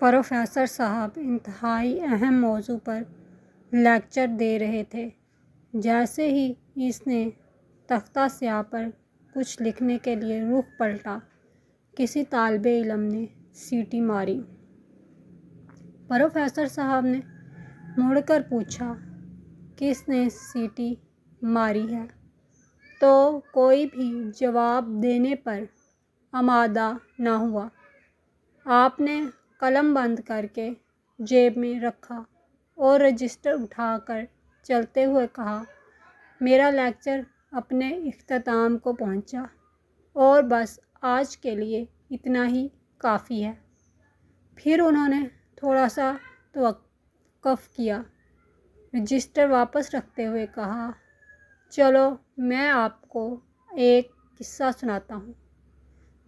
Professor صاحب انتہائی اہم موضوع پر لیکچر دے رہے تھے۔ جیسے ہی اس نے تختہ سیاہ پر کچھ لکھنے کے لیے رخ پلٹا، کسی طالب علم نے سیٹی ماری۔ پروفیسر صاحب نے مڑ کر پوچھا، کس نے سیٹی ماری ہے؟ تو کوئی بھی جواب دینے پر آمادہ نہ ہوا۔ آپ نے قلم بند کر کے جیب میں رکھا اور رجسٹر اٹھا کر چلتے ہوئے کہا، میرا لیکچر اپنے اختتام کو پہنچا اور بس آج کے لیے اتنا ہی کافی ہے۔ پھر انہوں نے تھوڑا سا توقف کیا، رجسٹر واپس رکھتے ہوئے کہا، چلو میں آپ کو ایک قصہ سناتا ہوں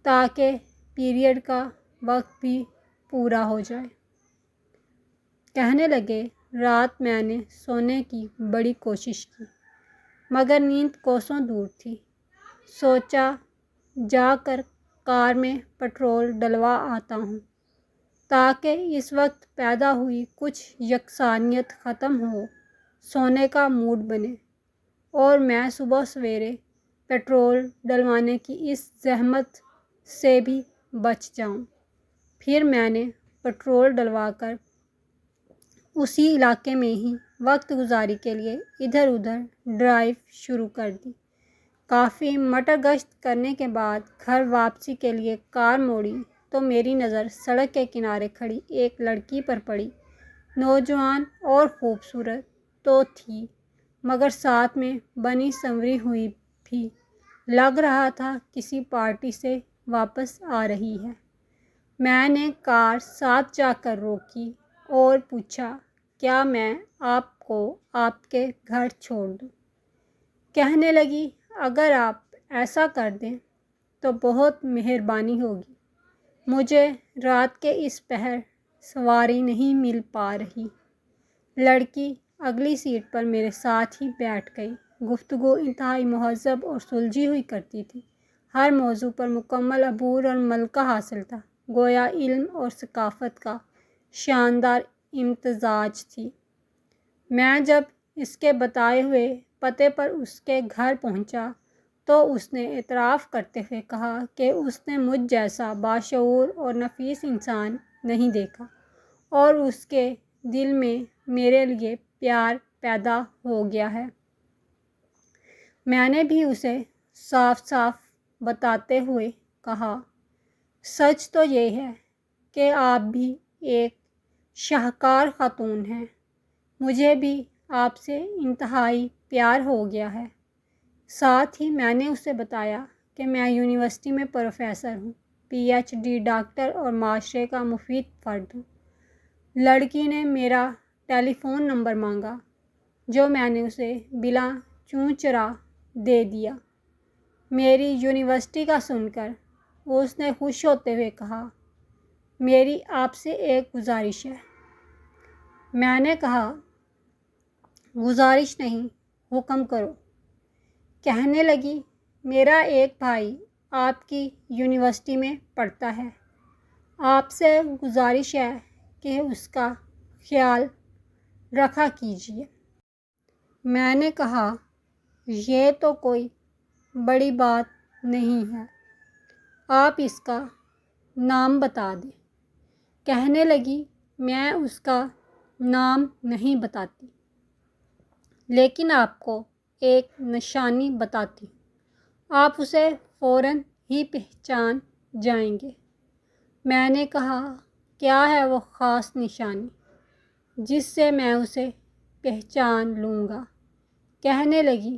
تاکہ پیریڈ کا وقت بھی پورا ہو جائے۔ کہنے لگے، رات میں نے سونے کی بڑی کوشش کی مگر نیند کوسوں دور تھی۔ سوچا جا کر کار میں پٹرول ڈلوا آتا ہوں تاکہ اس وقت پیدا ہوئی کچھ یکسانیت ختم ہو، سونے کا موڈ بنے اور میں صبح سویرے پٹرول ڈلوانے کی اس زحمت سے بھی بچ جاؤں۔ پھر میں نے پٹرول ڈلوا کر اسی علاقے میں ہی وقت گزاری کے لیے ادھر ادھر ڈرائیو شروع کر دی۔ کافی مٹر گشت کرنے کے بعد گھر واپسی کے لیے کار موڑی تو میری نظر سڑک کے کنارے کھڑی ایک لڑکی پر پڑی۔ نوجوان اور خوبصورت تو تھی مگر ساتھ میں بنی سنوری ہوئی بھی، لگ رہا تھا کسی پارٹی سے واپس آ رہی ہے۔ میں نے کار ساتھ جا کر روکی اور پوچھا، کیا میں آپ کو آپ کے گھر چھوڑ دوں؟ کہنے لگی، اگر آپ ایسا کر دیں تو بہت مہربانی ہوگی، مجھے رات کے اس پہر سواری نہیں مل پا رہی۔ لڑکی اگلی سیٹ پر میرے ساتھ ہی بیٹھ گئی۔ گفتگو انتہائی مہذب اور سلجھی ہوئی کرتی تھی۔ ہر موضوع پر مکمل عبور اور ملکہ حاصل تھا، گویا علم اور ثقافت کا شاندار امتزاج تھی۔ میں جب اس کے بتائے ہوئے پتے پر اس کے گھر پہنچا تو اس نے اعتراف کرتے ہوئے کہا کہ اس نے مجھ جیسا باشعور اور نفیس انسان نہیں دیکھا اور اس کے دل میں میرے لیے پیار پیدا ہو گیا ہے۔ میں نے بھی اسے صاف صاف بتاتے ہوئے کہا، سچ تو یہ ہے کہ آپ بھی ایک شاہکار خاتون ہیں، مجھے بھی آپ سے انتہائی پیار ہو گیا ہے۔ ساتھ ہی میں نے اسے بتایا کہ میں یونیورسٹی میں پروفیسر ہوں، پی ایچ ڈی ڈاکٹر اور معاشرے کا مفید فرد ہوں۔ لڑکی نے میرا ٹیلی فون نمبر مانگا جو میں نے اسے بلا چوں چرا دے دیا۔ میری یونیورسٹی کا سن کر اس نے خوش ہوتے ہوئے کہا، میری آپ سے ایک گزارش ہے۔ میں نے کہا، گزارش نہیں، حکم کرو۔ کہنے لگی، میرا ایک بھائی آپ کی یونیورسٹی میں پڑھتا ہے، آپ سے گزارش ہے کہ اس کا خیال رکھا کیجیے۔ میں نے کہا، یہ تو کوئی بڑی بات نہیں ہے، آپ اس کا نام بتا دیں۔ کہنے لگی، میں اس کا نام نہیں بتاتی، لیکن آپ کو ایک نشانی بتاتی ہوں، آپ اسے فوراً ہی پہچان جائیں گے۔ میں نے کہا، کیا ہے وہ خاص نشانی جس سے میں اسے پہچان لوں گا؟ کہنے لگی،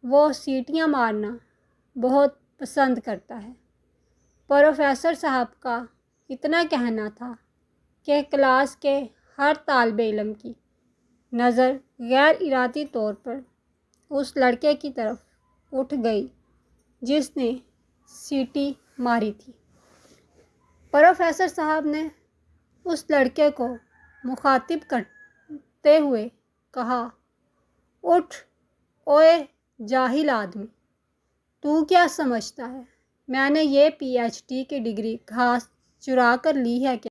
وہ سیٹیاں مارنا بہت پسند کرتا ہے۔ پروفیسر صاحب کا اتنا کہنا تھا کہ کلاس کے ہر طالب علم کی نظر غیر ارادی طور پر اس لڑکے کی طرف اٹھ گئی جس نے سیٹی ماری تھی۔ پروفیسر صاحب نے اس لڑکے کو مخاطب کرتے ہوئے کہا، اٹھ اوئے جاہل آدمی، تو کیا سمجھتا ہے میں نے یہ پی ایچ ڈی کی ڈگری گھاس چرا کر لی ہے کیا؟